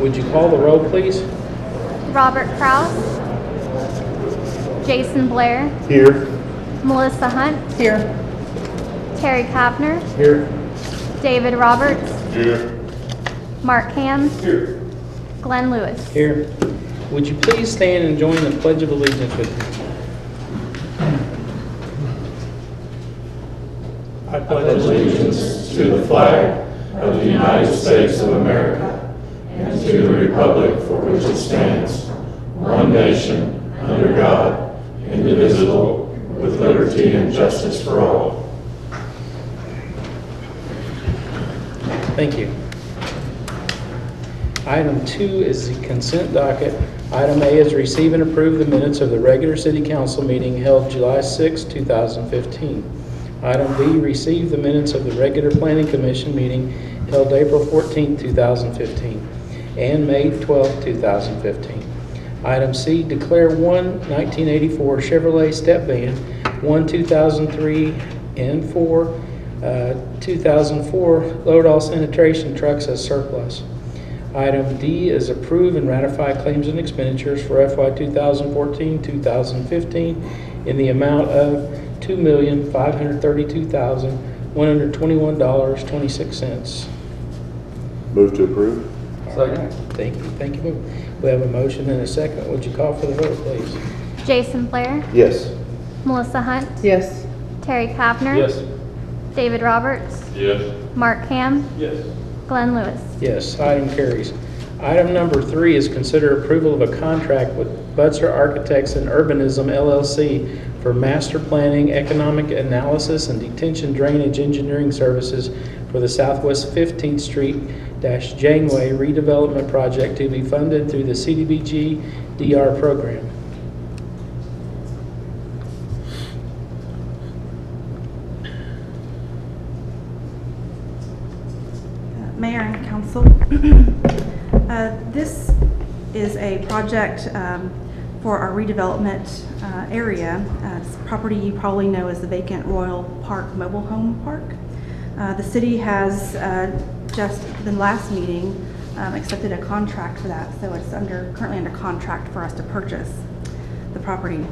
Would you call the roll, please? Robert Kraus, Jason Blair, Here. Melissa Hunt, Here. Terry Kapner, Here. David Roberts, Here. Mark Ham, Here. Glenn Lewis. Here. Would you please stand and join the Pledge of Allegiance with me? I pledge allegiance to the flag of the United States of America and to the republic for which it stands, one nation, under God, indivisible, with liberty and justice for all. Thank you. Item 2 is the consent docket. Item A is receive and approve the minutes of the regular city council meeting held July 6, 2015. Item B, receive the minutes of the regular planning commission meeting held April 14, 2015 and May 12, 2015. Item C, declare one 1984 Chevrolet step van, one 2003 and four 2004 load-all penetration trucks as surplus. Item D is approve and ratify claims and expenditures for FY 2014-2015 in the amount of $2,532,121.26. Move to approve. Second. Thank you. We have a motion and a second. Would you call for the vote, please? Jason Blair, Yes. Melissa Hunt, Yes. Terry Kapner, David Roberts, Yes. Mark Ham, Yes. Glenn Lewis. Yes, item carries. Item number 3 is consider approval of a contract with Butzer Architects and Urbanism LLC for master planning, economic analysis, and detention drainage engineering services for the Southwest 15th Street-Janeway redevelopment project to be funded through the CDBG DR program. Mayor and Council, this is a project for our redevelopment area. It's a property you probably know as the vacant Royal Park Mobile Home Park. The city has just the last meeting accepted a contract for that, so it's currently under contract for us to purchase the property.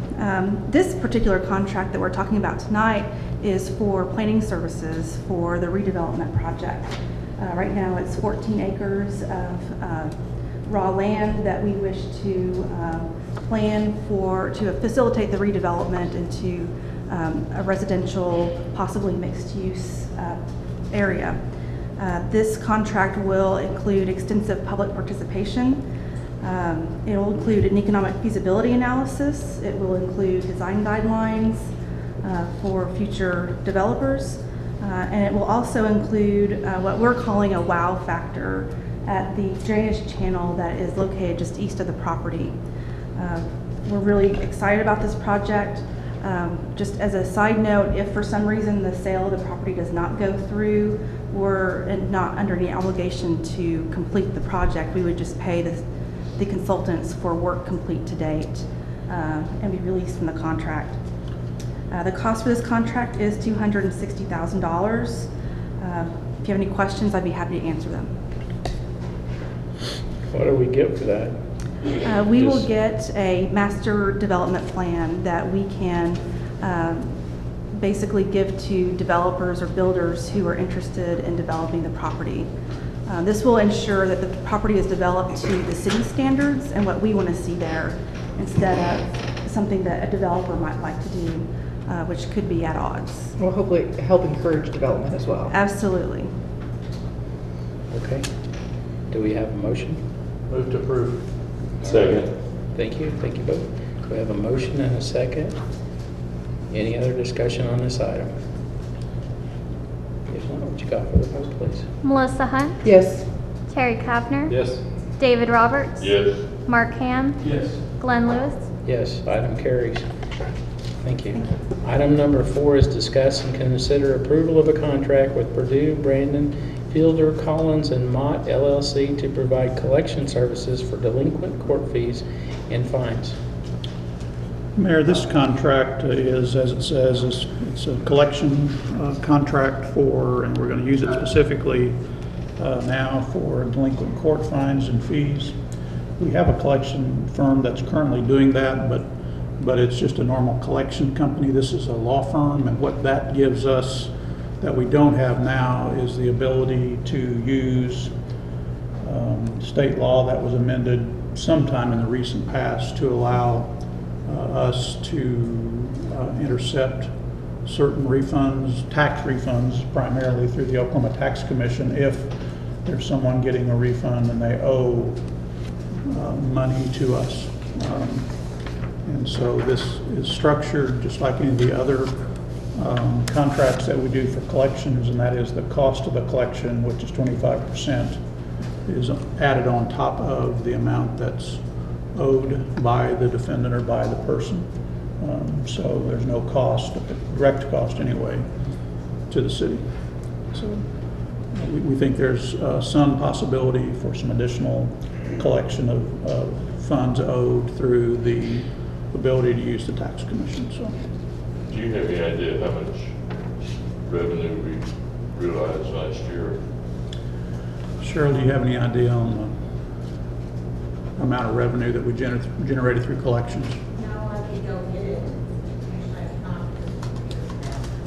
This particular contract that we're talking about tonight is for planning services for the redevelopment project. Right now it's 14 acres of raw land that we wish to plan to facilitate the redevelopment into a residential, possibly mixed use area. This contract will include extensive public participation. It will include an economic feasibility analysis. It will include design guidelines for future developers. And it will also include what we're calling a wow factor at the drainage channel that is located just east of the property. We're really excited about this project. Just as a side note, if for some reason the sale of the property does not go through, we're not under any obligation to complete the project. We would just pay the consultants for work complete to date and be released from the contract. The cost for this contract is $260,000. If you have any questions, I'd be happy to answer them. What do we get for that? We will get a master development plan that we can basically give to developers or builders who are interested in developing the property. This will ensure that the property is developed to the city standards and what we want to see there, instead of something that a developer might like to do, which could be at odds. Will hopefully help encourage development as well. Absolutely. Okay. Do we have a motion? Move to approve. Second. Thank you both. We have a motion and a second. Any other discussion on this item? If not, would you call for the vote, please? Melissa Hunt, Yes. Terry Kapner, Yes. David Roberts, Yes. Mark Ham, Yes. Glenn Lewis. Yes, item carries. Thank you. Item number 4 is discuss and consider approval of a contract with Purdue, Brandon, Fielder, Collins, and Mott LLC to provide collection services for delinquent court fees and fines. Mayor, this contract is, as it says, it's a collection contract for, and we're going to use it specifically now for delinquent court fines and fees. We have a collection firm that's currently doing that, but it's just a normal collection company. This is a law firm, and what that gives us that we don't have now is the ability to use state law that was amended sometime in the recent past to allow us to intercept certain refunds, tax refunds, primarily through the Oklahoma Tax Commission, if there's someone getting a refund and they owe money to us. And so this is structured just like any of the other contracts that we do for collections, and that is the cost of the collection, which is 25%, is added on top of the amount that's owed by the defendant or by the person. So there's no cost, direct cost anyway, to the city. So we think there's some possibility for some additional collection of funds owed through the ability to use the tax commission. So, Do you have any idea how much revenue we realized last year? Cheryl, do you have any idea on the amount of revenue that we generated through collections? No, I can go get it.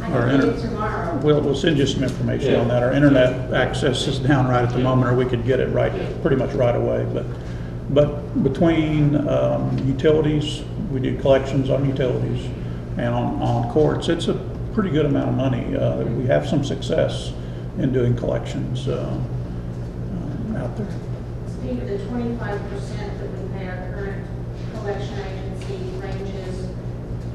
Actually, I Our can get it tomorrow. We'll send you some information on that. Our internet access is down right at the moment, or we could get it right, pretty much right away. But between utilities, we do collections on utilities, and on courts, it's a pretty good amount of money. We have some success in doing collections out there. Steve, the 25% that we pay our current collection agency ranges,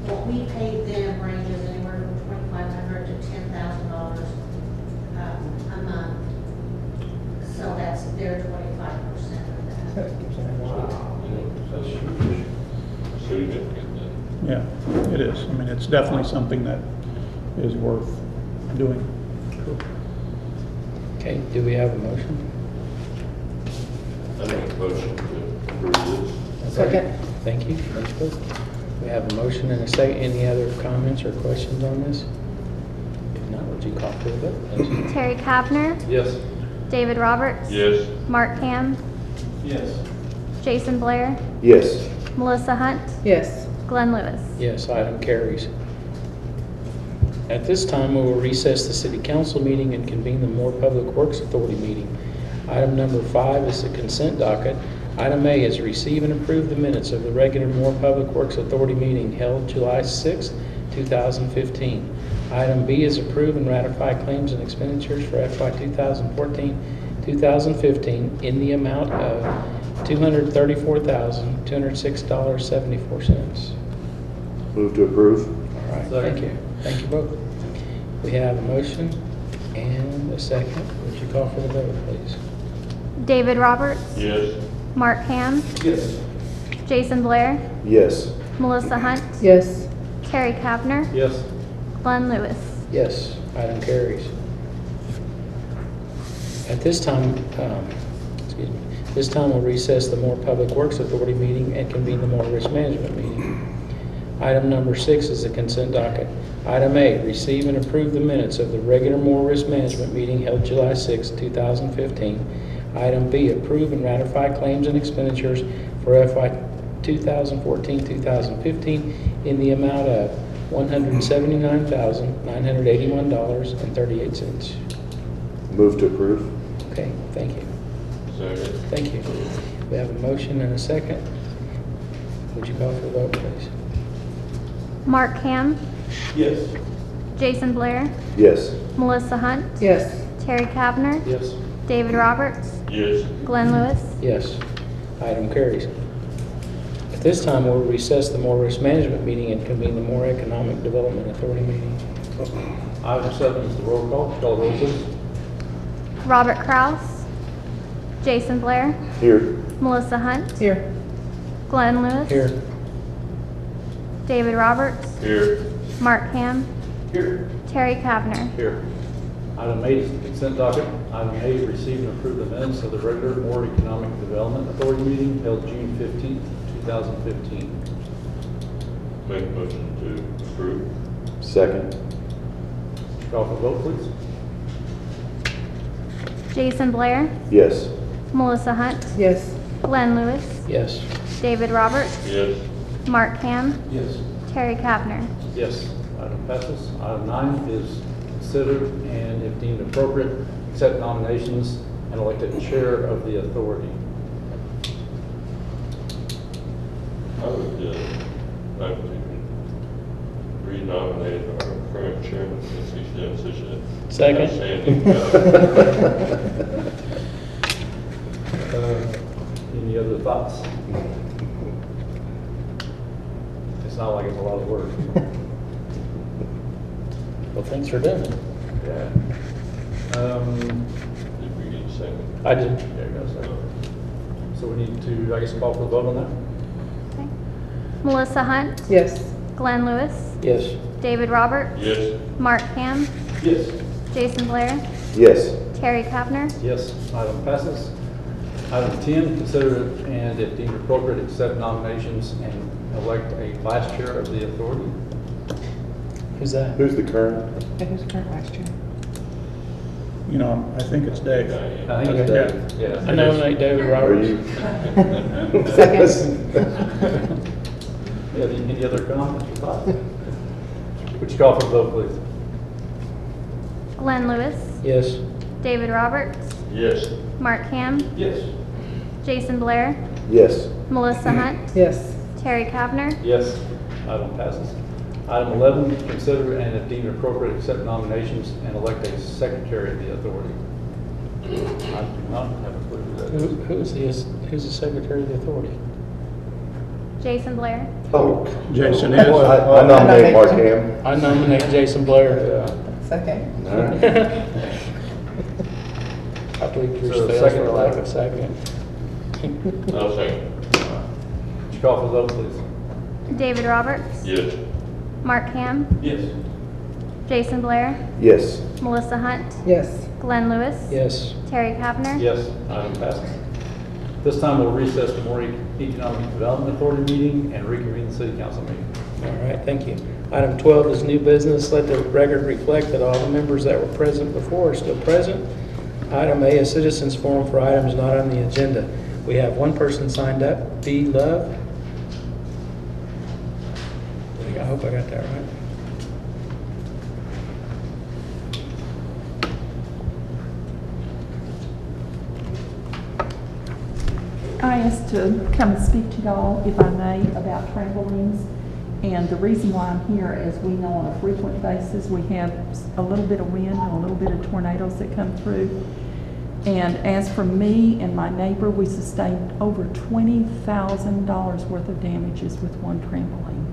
what we pay them ranges anywhere from $2,500 to $10,000 a month. So that's their 25% of that. That's huge. Significant then. Yeah, it is. I mean, it's definitely something that is worth doing. Okay, do we have a motion? I make a motion to approve this. Second. Thank you, Elizabeth. We have a motion and a second. Any other comments or questions on this? If not, would you call for the vote, please? Terry Kavner, Yes. David Roberts, Yes. Mark Ham, Yes. Jason Blair, Yes. Melissa Hunt, Yes. Glenn Lewis. Yes, item carries. At this time, we will recess the city council meeting and convene the Moore Public Works Authority meeting. Item number 5 is the consent docket. Item A is receive and approve the minutes of the regular Moore Public Works Authority meeting held July 6, 2015. Item B is approve and ratify claims and expenditures for FY 2014-2015 in the amount of $234,206.74. Move to approve. All right, thank you. Thank you both. We have a motion and a second. Would you call for the vote, please? David Roberts, Yes. Mark Ham, Yes. Jason Blair, Yes. Melissa Hunt, Yes. Terry Kavner, Yes. Glenn Lewis. Yes, item carries. At this time, we'll recess the Moore Public Works Authority meeting and convene the Moore Risk Management meeting. Item number 6 is the consent docket. Item A, receive and approve the minutes of the regular Moore Risk Management meeting held July 6, 2015. Item B, approve and ratify claims and expenditures for FY 2014-2015 in the amount of $179,981.38. Move to approve. Okay, thank you. Second. Thank you. We have a motion and a second. Would you call for the vote, please? Mark Ham, Yes. Jason Blair, Yes. Melissa Hunt, Yes. Terry Kavner, Yes. David Roberts, Yes. Glenn Lewis. Yes. Item carries. At this time, we'll recess the Moore Risk Management meeting and convene the Moore Economic Development Authority meeting. Item 7 is the roll call. Call the roll, please. Robert Kraus, Jason Blair, Here. Melissa Hunt, Here. Glenn Lewis, Here. David Roberts, Here. Mark Ham, Here. Terry Kavner. Here. Item 8 is the consent docket. Item A, receive and approve the minutes of the regular Moore Economic Development Authority meeting held June 15, 2015. Make a motion to approve. Second. Call for vote, please. Jason Blair, Yes. Melissa Hunt, Yes. Glenn Lewis, Yes. David Roberts, Yes. Mark Ham, Yes. Terry Kavner. Yes, item passes. Item 9 is consider and, if deemed appropriate, accept nominations and elect a chair of the authority. I would like to renominate our current chairman since he's done such a Second. outstanding job. Any other thoughts? It's not like it's a lot of work. Well, thanks for doing it. Yeah. Did we get a second? I did. There you go, second. So we need to, I guess, call for the vote on that? Okay. Melissa Hunt, Yes. Glenn Lewis, Yes. David Roberts, Yes. Mark Ham, Yes. Jason Blair, Yes. Terry Kavner. Yes, item passes. Item 10, consider and, if deemed appropriate, accept nominations and elect a vice chair of the authority. Who's that? Who's the current? And who's the current vice chair? You know, I think it's Dave. I think it's Okay. David, yeah. I nominate David Are Roberts. you? Second. Yeah, any other comments or thoughts? Would you call for the vote, please? Glenn Lewis, Yes. David Roberts, Yes. Mark Ham, Yes. Jason Blair, Yes. Melissa Hunt, Yes. Terry Kavner. Yes, item passes. Item 11, consider and, if deemed appropriate, accept nominations and elect a secretary of the authority. I do not have a clue who that is. Who's the secretary of the authority? Jason Blair. Oh. Jason I is. nominate Mark Ham. I nominate Jason Blair. Yeah. Second. All right. I believe yours So, fails second for or lack not? of second. I'll second. Would you call for the vote, please? David Roberts, Yes. Mark Ham, Yes. Jason Blair, Yes. Melissa Hunt, Yes. Glenn Lewis, Yes. Terry Kavner. Yes, item passes. This time we'll recess the Maury Economic Development Authority meeting and reconvene the city council meeting. All right, thank you. Item 12 is new business. Let the record reflect that all the members that were present before are still present. Item A, a citizens forum for items not on the agenda. We have one person signed up, B. Love. I hope I got that right. I asked to come and speak to y'all, if I may, about trampolines. And the reason why I'm here is we know on a frequent basis we have a little bit of wind and a little bit of tornadoes that come through. And as for me and my neighbor, we sustained over $20,000 worth of damages with one trampoline.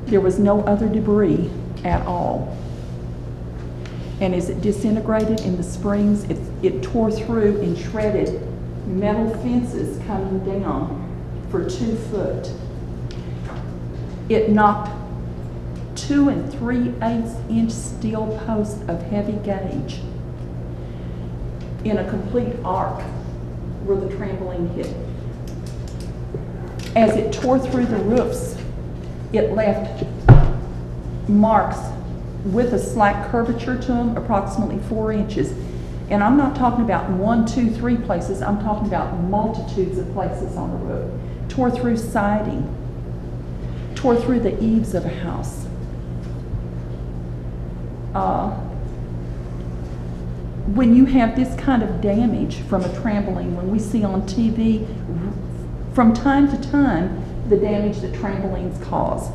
There was no other debris at all. And as it disintegrated in the springs, it tore through and shredded metal fences coming down for 2 foot. It knocked 2 3/8 inch steel posts of heavy gauge in a complete arc where the trampoline hit. As it tore through the roofs, it left marks with a slight curvature to them, approximately 4 inches. And I'm not talking about 1, 2, 3 places, I'm talking about multitudes of places on the roof. Tore through siding, tore through the eaves of a house. When you have this kind of damage from a trampoline, when we see on TV, from time to time, the damage that trampolines cause.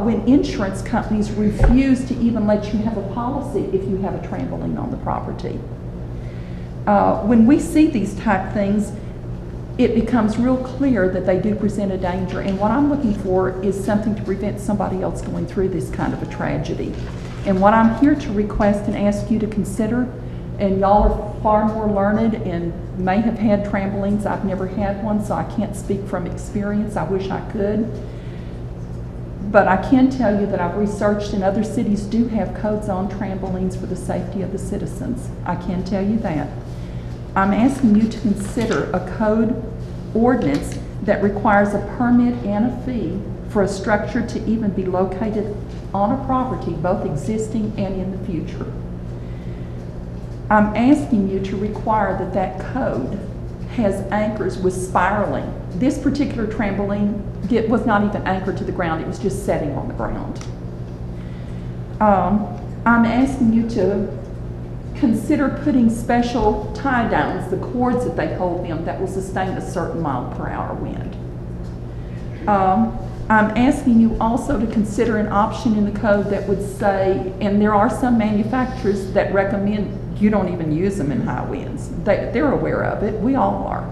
When insurance companies refuse to even let you have a policy if you have a trampoline on the property. When we see these type things, it becomes real clear that they do present a danger, and what I'm looking for is something to prevent somebody else going through this kind of a tragedy. And what I'm here to request and ask you to consider, and y'all are far more learned and may have had trampolines. I've never had one, so I can't speak from experience. I wish I could. But I can tell you that I've researched, and other cities do have codes on trampolines for the safety of the citizens. I can tell you that. I'm asking you to consider a code ordinance that requires a permit and a fee for a structure to even be located on a property, both existing and in the future. I'm asking you to require that that code has anchors with spiraling. This particular trampoline was not even anchored to the ground, it was just setting on the ground. I'm asking you to consider putting special tie downs, the cords that they hold them, that will sustain a certain mile-per-hour wind. I'm asking you also to consider an option in the code that would say, and there are some manufacturers that recommend you don't even use them in high winds. They're aware of it, we all are.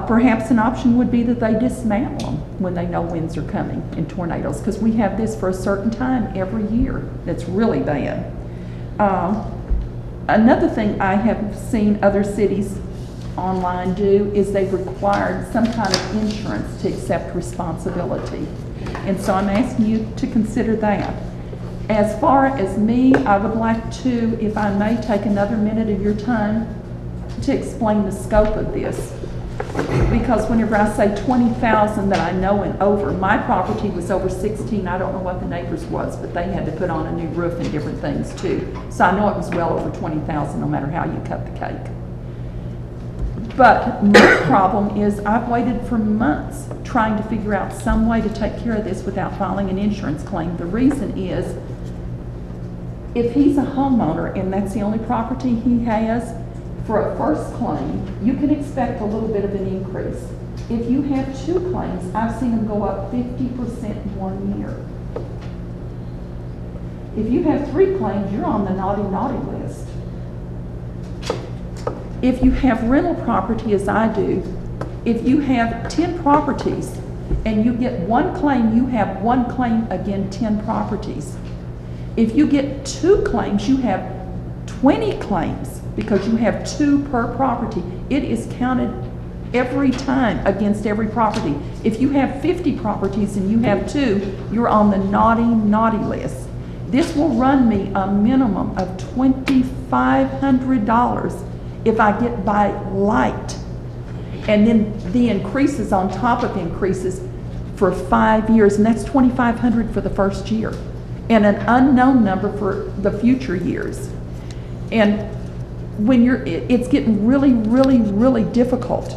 Perhaps an option would be that they dismantle them when they know winds are coming and tornadoes, because we have this for a certain time every year. That's really bad. Another thing I have seen other cities online do is they've required some kind of insurance to accept responsibility. And so I'm asking you to consider that. As far as me, I would like to, if I may, take another minute of your time to explain the scope of this. Because whenever I say 20,000 that I know and over, my property was over 16. I don't know what the neighbors was, but they had to put on a new roof and different things too. So I know it was well over 20,000 no matter how you cut the cake. But my problem is I've waited for months trying to figure out some way to take care of this without filing an insurance claim. The reason is, if he's a homeowner and that's the only property he has, for a first claim, you can expect a little bit of an increase. If you have 2 claims, I've seen them go up 50% in 1 year. If you have 3 claims, you're on the naughty, naughty list. If you have rental property, as I do, if you have 10 properties and you get 1 claim, you have 1 claim against 10 properties. If you get 2 claims, you have 20 claims because you have 2 per property. It is counted every time against every property. If you have 50 properties and you have 2, you're on the naughty, naughty list. This will run me a minimum of $2,500 if I get by light. And then the increases on top of increases for 5 years, and that's $2,500 for the first year, and an unknown number for the future years. And when it's getting really, really, really difficult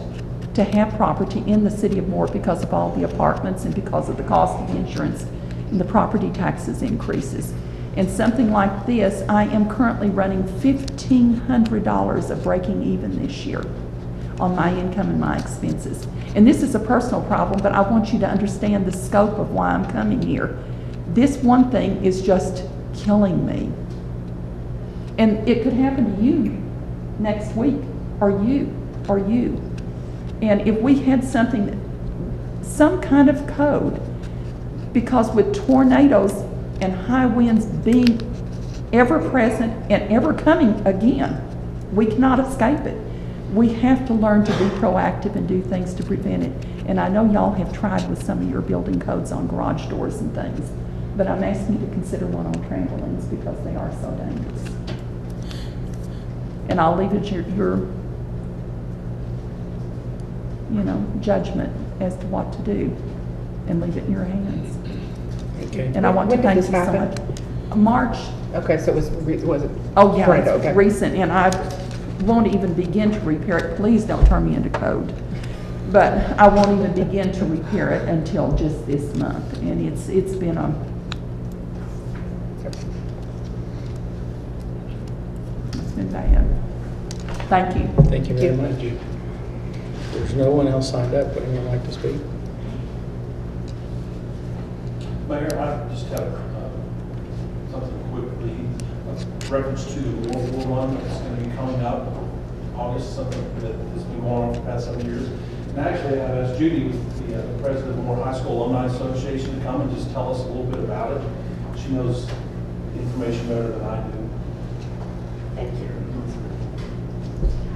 to have property in the city of Moore because of all the apartments and because of the cost of the insurance and the property taxes increases. And something like this, I am currently running $1,500 of breaking even this year on my income and my expenses. And this is a personal problem, but I want you to understand the scope of why I'm coming here. This one thing is just killing me. And it could happen to you next week, or you. And if we had something, some kind of code, because with tornadoes and high winds being ever present and ever coming again, we cannot escape it. We have to learn to be proactive and do things to prevent it. And I know y'all have tried with some of your building codes on garage doors and things, but I'm asking you to consider one on trampolines because they are so dangerous. And I'll leave it to your judgment as to what to do, and leave it in your hands. Okay. And I want to When did thank you this so happen? much. March. Okay, so was it? Oh, yeah, tornado, it's okay. recent, and I won't even begin to repair it. Please don't turn me into code. But I won't even begin to repair it until just this month, and it's been bad. Thank you. Thank you very much. There's no one else signed up. Would anyone like to speak? Mayor, I just have something quickly, reference to World War I that's going to be coming up August, something that has been going on for the past 7 years. And actually, I've asked Judy, the president of the Moore High School Alumni Association, to come and just tell us a little bit about it. She knows the information better than I do. Thank you.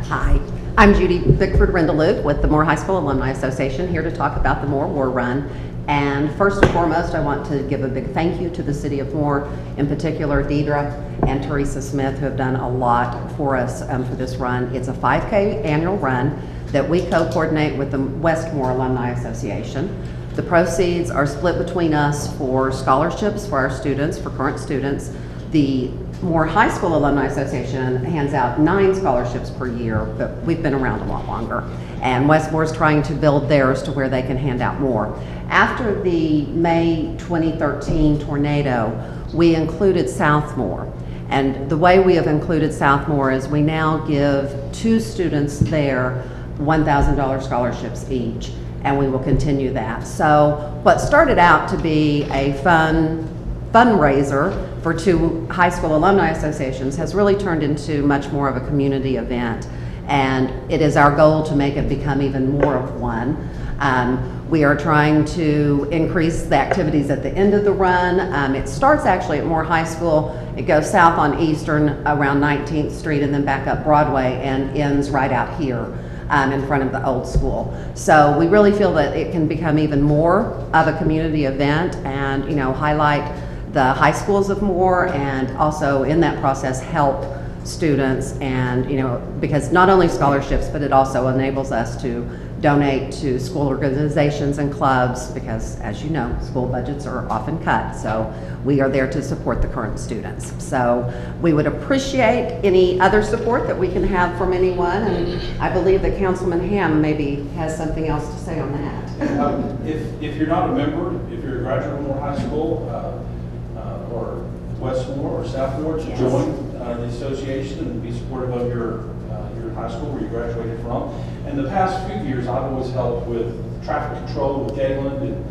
Hi, I'm Judy Bickford Rendeluke with the Moore High School Alumni Association, here to talk about the Moore War Run. And first and foremost, I want to give a big thank you to the City of Moore, in particular Deidre and Teresa Smith, who have done a lot for us for this run. It's a 5K annual run that we co-coordinate with the West Moore Alumni Association. The proceeds are split between us for scholarships for our students, for current students. The Moore High School Alumni Association hands out 9 scholarships per year, but we've been around a lot longer. And Westmore's trying to build theirs to where they can hand out more. After the May 2013 tornado, we included Southmore. And the way we have included Southmore is we now give 2 students there $1,000 scholarships each, and we will continue that. So what started out to be a fundraiser for 2 high school alumni associations has really turned into much more of a community event. And it is our goal to make it become even more of one. We are trying to increase the activities at the end of the run. It starts actually at Moore High School. It goes south on Eastern around 19th Street and then back up Broadway and ends right out here in front of the old school. So we really feel that it can become even more of a community event and, you know, highlight the high schools of Moore and also in that process help students and, you know, because not only scholarships, but it also enables us to donate to school organizations and clubs because, as you know, school budgets are often cut. So we are there to support the current students. So we would appreciate any other support that we can have from anyone. And I believe that Councilman Hamm maybe has something else to say on that. If you're not a member, if you're a graduate of Moore High School, or Westmore or Southmore, to join the association and be supportive of your high school where you graduated from. In the past few years, I've always helped with traffic control with Galen, and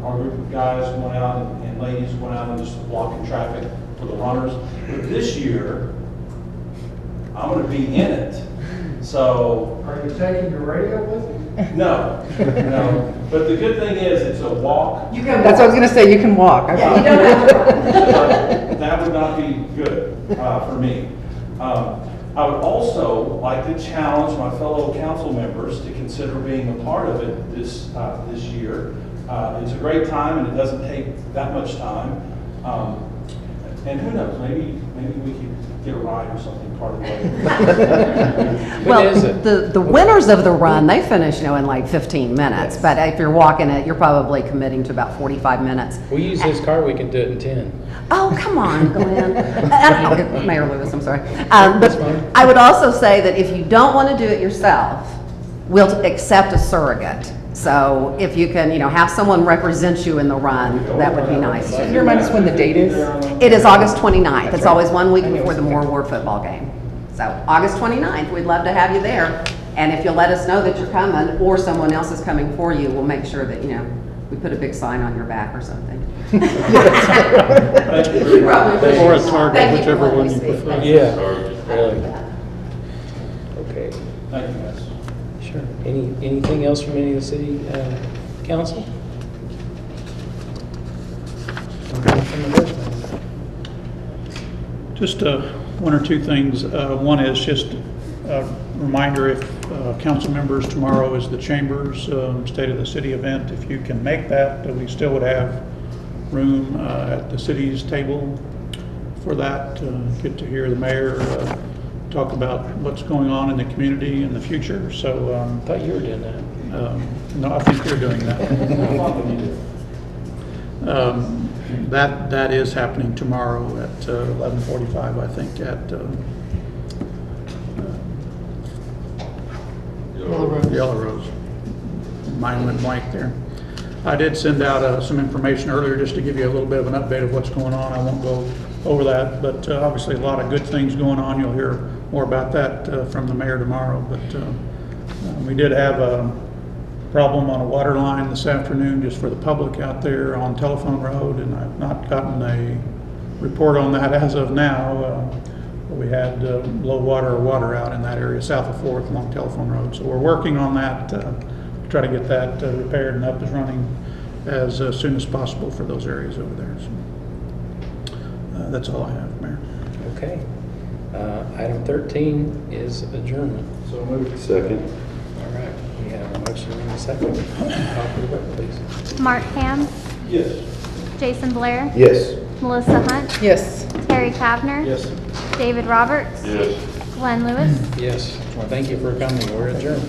our group of guys went out and ladies went out and just blocking traffic for the runners. But this year, I'm going to be in it. So, are you taking your radio with you? No, no. But the good thing is, it's a walk. You can. That's what I was going to say. You can walk. Yeah, you don't have to run. That would not be good for me. I would also like to challenge my fellow council members to consider being a part of it this year. It's a great time, and it doesn't take that much time. And who knows? Maybe we could get a ride or something part of the way. Well, the winners of the run, they finish, you know, in like 15 minutes. But if you're walking it, you're probably committing to about 45 minutes. We use his car, we can do it in 10. Oh, come on, Glenn. Mayor Lewis, I'm sorry. But I would also say that if you don't want to do it yourself, we'll accept a surrogate. So if you can, you know, have someone represent you in the run, that would be nice. Can you remind us when the date is? It is August 29th. It's always 1 week before the Moore War football game. So August 29th, we'd love to have you there. And if you'll let us know that you're coming or someone else is coming for you, we'll make sure that, you know, we put a big sign on your back or something. Or a target, whichever one you prefer. Yeah, really. Okay. Thank you, guys. Sure. Anything else from any of the city council? Just one or two things. One is just a reminder, if council members, tomorrow is the Chambers State of the City event. If you can make that, we still would have room at the city's table for that. Get to hear the mayor talk about what's going on in the community in the future. So I thought you were doing that. no, I think you're doing that. That is happening tomorrow at 11:45, I think, at Yellow Rose. Mine went blank there. I did send out some information earlier just to give you a little bit of an update of what's going on. I won't go over that, but obviously a lot of good things going on. You'll hear more about that from the mayor tomorrow. But we did have a problem on a water line this afternoon just for the public out there on Telephone Road, and I've not gotten a report on that as of now. We had low water or water out in that area south of 4th along Telephone Road. So we're working on that to try to get that repaired and up and running as soon as possible for those areas over there. So that's all I have, Mayor. Okay. Item 13 is adjournment. So moved. Second. All right. We have a motion and a second. Call for the vote, please. Mark Ham, Yes. Jason Blair, Yes. Melissa Hunt, Yes. Terry Kavner, Yes. David Roberts, Yes. Glenn Lewis. Yes. Well, thank you for coming. We're adjourned.